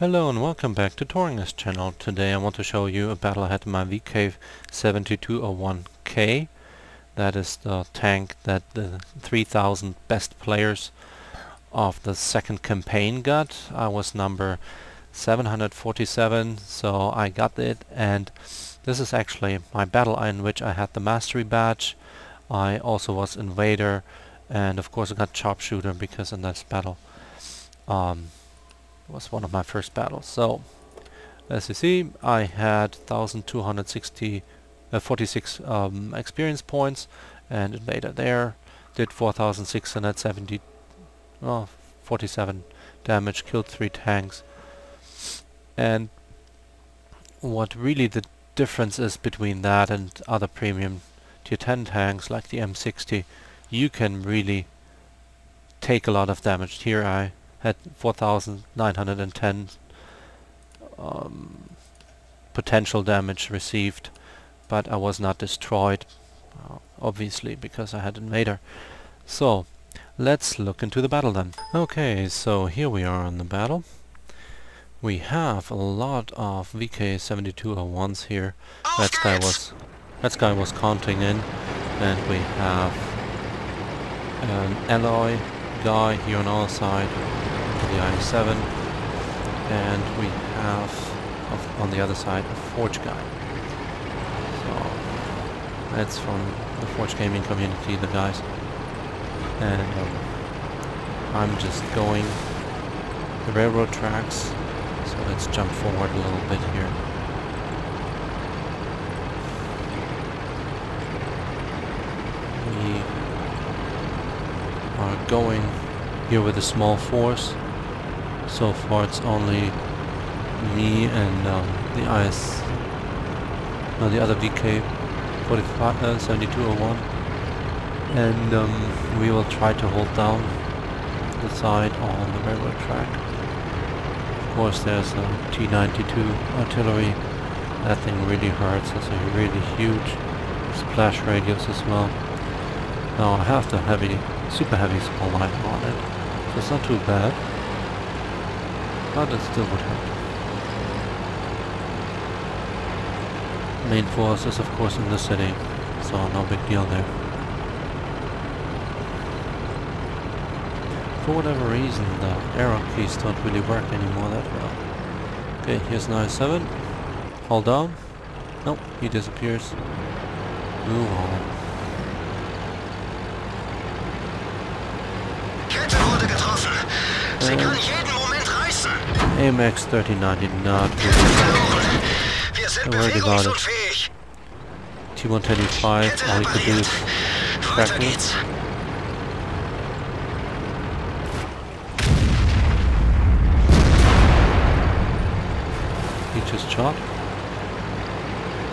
Hello and welcome back to Thoringer's channel. Today I want to show you a battle I had in my VK 7201K. That is the tank that the 3000 best players of the second campaign got. I was number 747, so I got it, and this is actually my battle in which I had the mastery badge. I also was invader, and of course I got sharpshooter because in this battle was one of my first battles. So as you see, I had 1246 experience points, and invader there did 4670 47 damage, killed 3 tanks. And what really the difference is between that and other premium tier 10 tanks like the M60, you can really take a lot of damage. Here I had 4910 potential damage received, but I was not destroyed, obviously, because I had invader. So let's look into the battle then. Okay, so here we are in the battle. We have a lot of VK 7201s here. That guy was counting in, and we have an alloy guy here on our side, the i7, and we have on the other side a Forge guy. So that's from the Forge gaming community, the guys. And I'm just going the railroad tracks, so let's jump forward a little bit here. We are going here with a small force. So far it's only me and the other VK 7201, and we will try to hold down the side on the railroad track. Of course there's a T92 artillery. That thing really hurts. It's a really huge splash radius as well. Now I have the super-heavy spall liner on it, so it's not too bad, but it still would hurt. Main force is of course in the city, so no big deal there. For whatever reason the arrow keys don't really work anymore that well. Okay, here's an i7. Hold down. Nope, he disappears. Move on. AMX 3090 not really. Don't worry about it. T125, all you can do is track me. He just shot.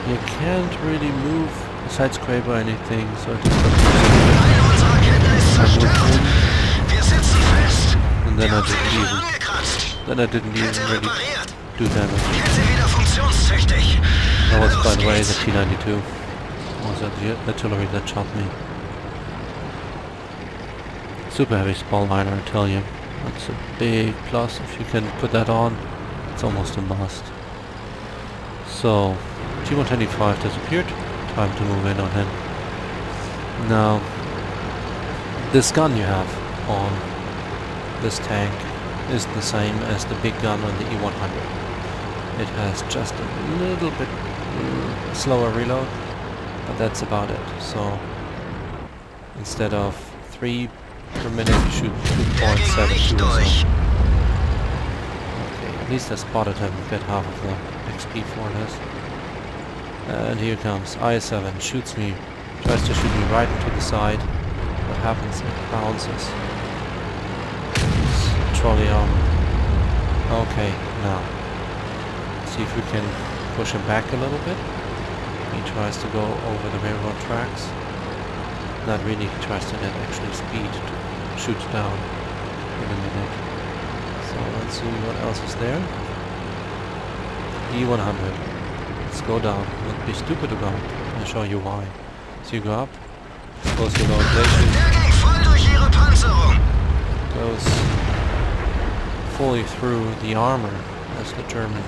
You can't really move a side scrape or anything, so it just and then I didn't even really do damage. That was, by the way, the T92. Was that the artillery that shot me? Super-Heavy Spall Liner, I tell you. That's a big plus. If you can put that on, it's almost a must. So, T125 disappeared. Time to move in on him. Now, this gun you have on this tank is the same as the big gun on the E100. It has just a little bit slower reload, but that's about it. So instead of 3 per minute, you shoot 2.72 or so. Okay, at least I spotted him, get half of the XP for this. And here comes i7, shoots me, tries to shoot me right into the side. What happens? It bounces. Trolley arm. Okay, now see if we can push him back a little bit. He tries to go over the railroad tracks. Not really, he tries to get actually speed to shoot down in a minute. So let's see what else is there. E100. Let's go down. It would be stupid to go. I'll show you why. So you go up, goes to low inflation, goes fully through the armor as the German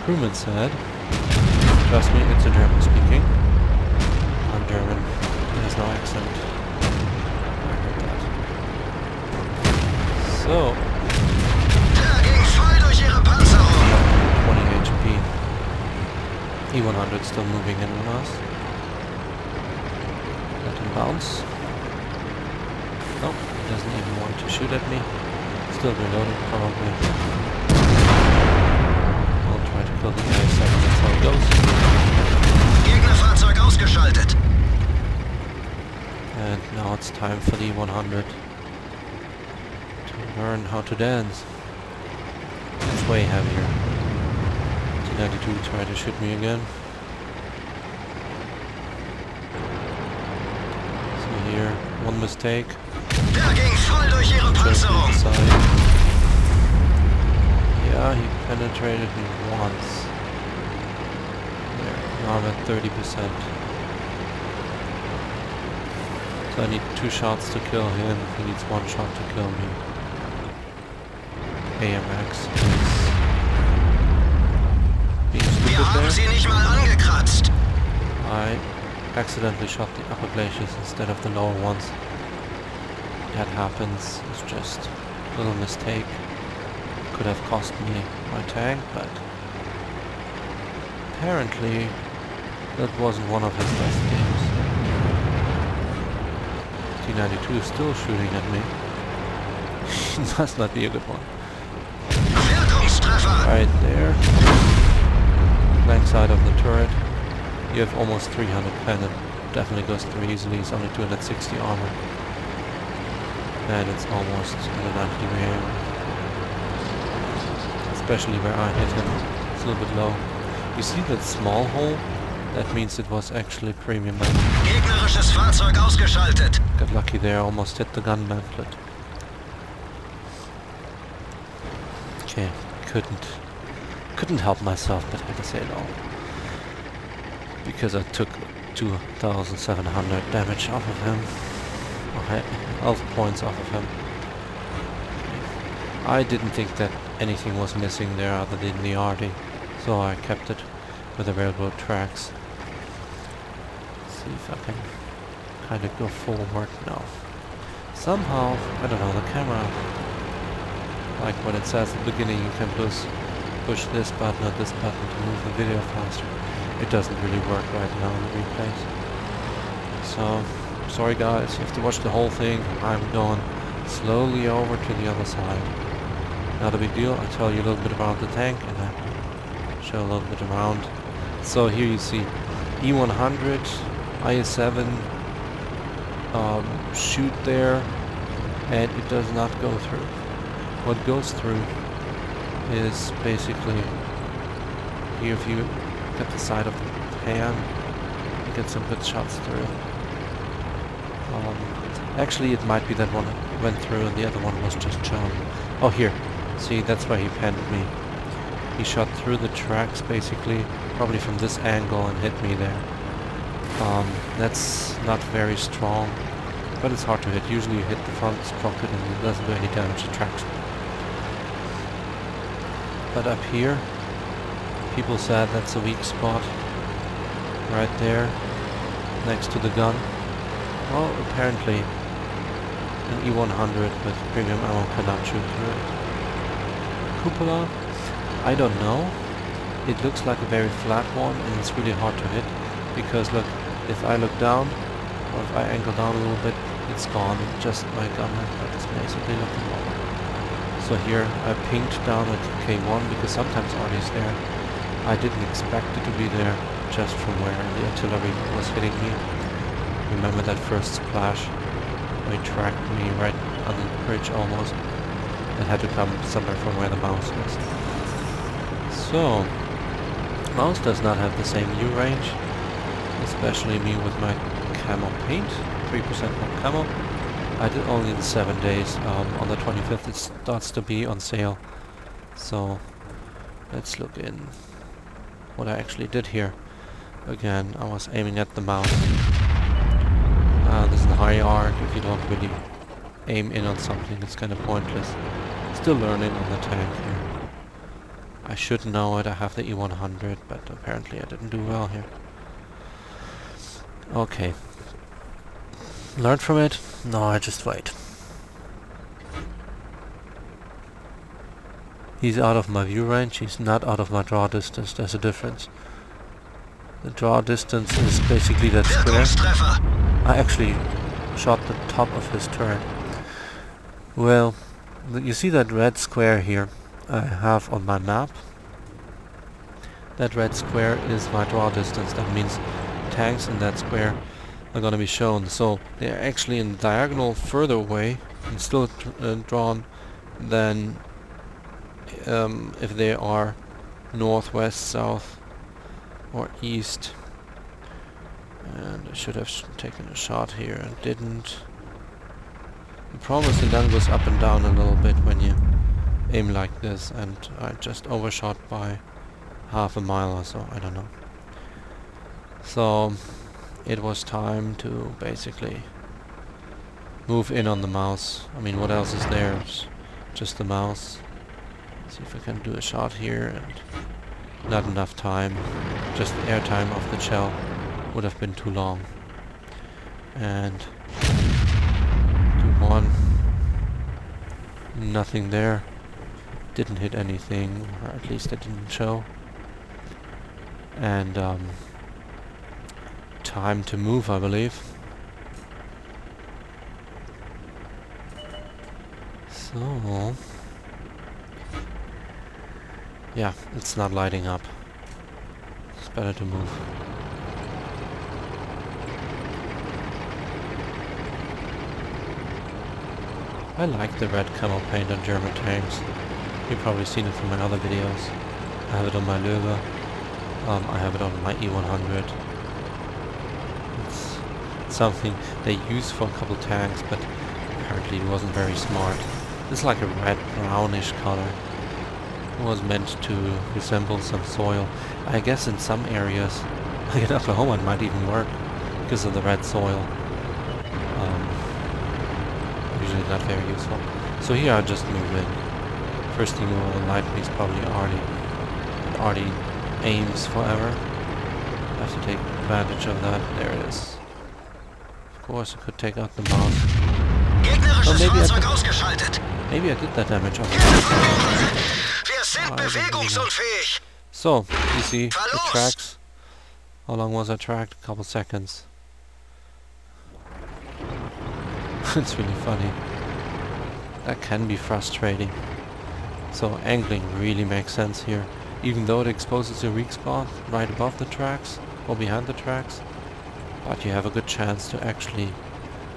crewman said. Trust me, it's a German speaking. I'm German. It has no accent. I heard that. So, 20 HP. E100 still moving in on us. Let him bounce. Nope, he doesn't even want to shoot at me. Still reloading, probably. I'll try to kill the AI-7, that's how it goes. Gegnerfahrzeug ausgeschaltet. And now it's time for the 100 to learn how to dance. It's way heavier. T-92 tried to shoot me again. So here, one mistake. Der ging voll durch ihre Panzerung. Yeah, he penetrated me once. There, now I'm at 30%. So I need 2 shots to kill him, he needs 1 shot to kill me. AMX is being Wir stupid haben there. sie nicht mal angekratzt. I accidentally shot the upper glaciers instead of the lower ones. That happens, it's just a little mistake. Could have cost me my tank, but apparently that wasn't one of his best games. T-92 is still shooting at me. Must not be a good one. Right there. Flank side of the turret. You have almost 300 pen. It definitely goes through easily. It's only 260 armor. And it's almost at a 90-degree angle. Especially where I hit him. It's a little bit low. You see that small hole? That means it was actually premium ammo. Gegnerisches Fahrzeug ausgeschaltet. Got lucky there, almost hit the gun mantlet. Okay, couldn't help myself, but had to say no. Because I took 2,700 damage off of him. Okay, health points off of him. I didn't think that anything was missing there other than the RD, so I kept it with the railroad tracks. See if I can kind of go forward now. Somehow, I don't know, the camera, like when it says at the beginning you can push this button or this button to move the video faster. It doesn't really work right now in the replays. So, sorry guys, you have to watch the whole thing. I'm going slowly over to the other side. Not a big deal, I tell you a little bit about the tank and I show a little bit around. So here you see E100, IS-7, shoot there, and it does not go through. What goes through is basically here, if you get the side of the pan, you get some good shots through. Actually it might be that one went through and the other one was just shown. Oh here, see, that's where he penned me. He shot through the tracks basically, probably from this angle, and hit me there. That's not very strong, but it's hard to hit. Usually you hit the front sprocket and it doesn't do any damage to tracks. But up here, people said that's a weak spot. Right there, next to the gun. Well, apparently an E100 with premium ammo cannot shoot through it. Cupola? I don't know. It looks like a very flat one and it's really hard to hit. Because look, if I look down, or if I angle down a little bit, it's gone. Just my gun mantlet is basically looking over. So here I pinged down at K1 because sometimes Artie's there. I didn't expect it to be there just from where the artillery was hitting me. Remember that first splash where he tracked me right on the bridge almost? It had to come somewhere from where the mouse was. So, mouse does not have the same U range, especially me with my camo paint, 3% more camo. I did only in 7 days. On the 25th it starts to be on sale. So let's look in what I actually did here. Again, I was aiming at the mouse. This is the high arc. If you don't really aim in on something, it's kind of pointless. Still learning on the tank here. I should know it, I have the E100, but apparently I didn't do well here. Okay. Learn from it? No, I just wait. He's out of my view range, he's not out of my draw distance, there's a difference. The draw distance is basically that square. I actually shot the top of his turret. Well, you see that red square here I have on my map? That red square is my draw distance. That means tanks in that square are going to be shown. So they're actually in the diagonal further away and still drawn than if they are north, west, south or east. And I should have taken a shot here and didn't. The problem is the gun goes up and down a little bit when you aim like this, and I just overshot by half a mile or so, I don't know. So it was time to basically move in on the mouse. I mean, what else is there? It's just the mouse. See if I can do a shot here, and not enough time. Just the air time of the shell would have been too long. And do one. Nothing there. Didn't hit anything, or at least it didn't show. And time to move, I believe. So yeah, it's not lighting up. It's better to move. I like the red camo paint on German tanks. You've probably seen it from my other videos. I have it on my Löwe. I have it on my E100. It's something they use for a couple tanks, but apparently it wasn't very smart. It's like a red brownish color. It was meant to resemble some soil. I guess in some areas, like in Oklahoma, it might even work because of the red soil. Usually not very useful. So here I just move in. First thing you will light me is probably Artie. And Artie aims forever. I have to take advantage of that. There it is. Of course I could take out the mouse. Oh, maybe I did that damage on the So, you see the tracks. How long was I tracked? A couple seconds. It's really funny. That can be frustrating. So angling really makes sense here. Even though it exposes your weak spot right above the tracks or behind the tracks, but you have a good chance to actually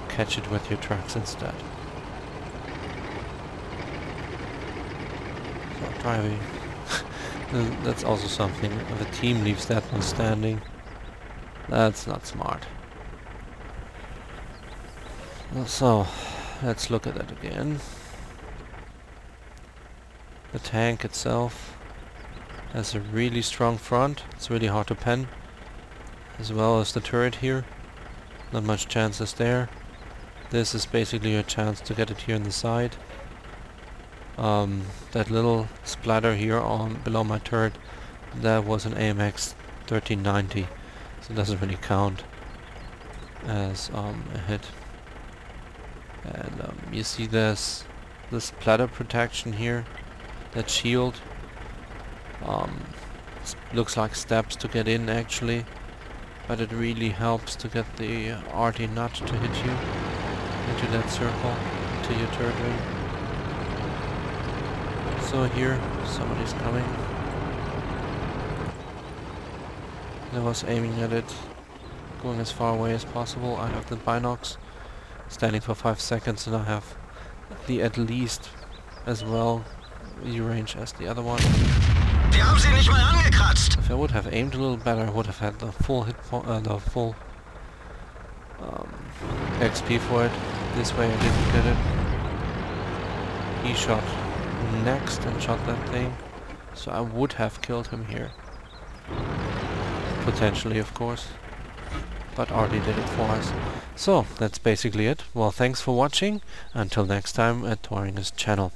catch it with your tracks instead. So driving. That's also something. If a team leaves that one standing, that's not smart. So, let's look at it again. The tank itself has a really strong front. It's really hard to pen. As well as the turret here. Not much chances there. This is basically your chance to get it here on the side. That little splatter here on below my turret, that was an AMX 1390. So it doesn't really count as a hit. And you see this splatter protection here, that shield. Looks like steps to get in actually, but it really helps to get the RT nut to hit you into that circle, into your turret ring. So here, somebody's coming. I was aiming at it, going as far away as possible. I have the binocs standing for 5 seconds, and I have the at least as well view range as the other one. If I would have aimed a little better, I would have had the full hit the full XP for it. This way I didn't get it. He shot next and shot that thing, so I would have killed him here. Potentially, of course. But Artie did it for us. So, that's basically it. Well, thanks for watching. Until next time at Thoringer's channel.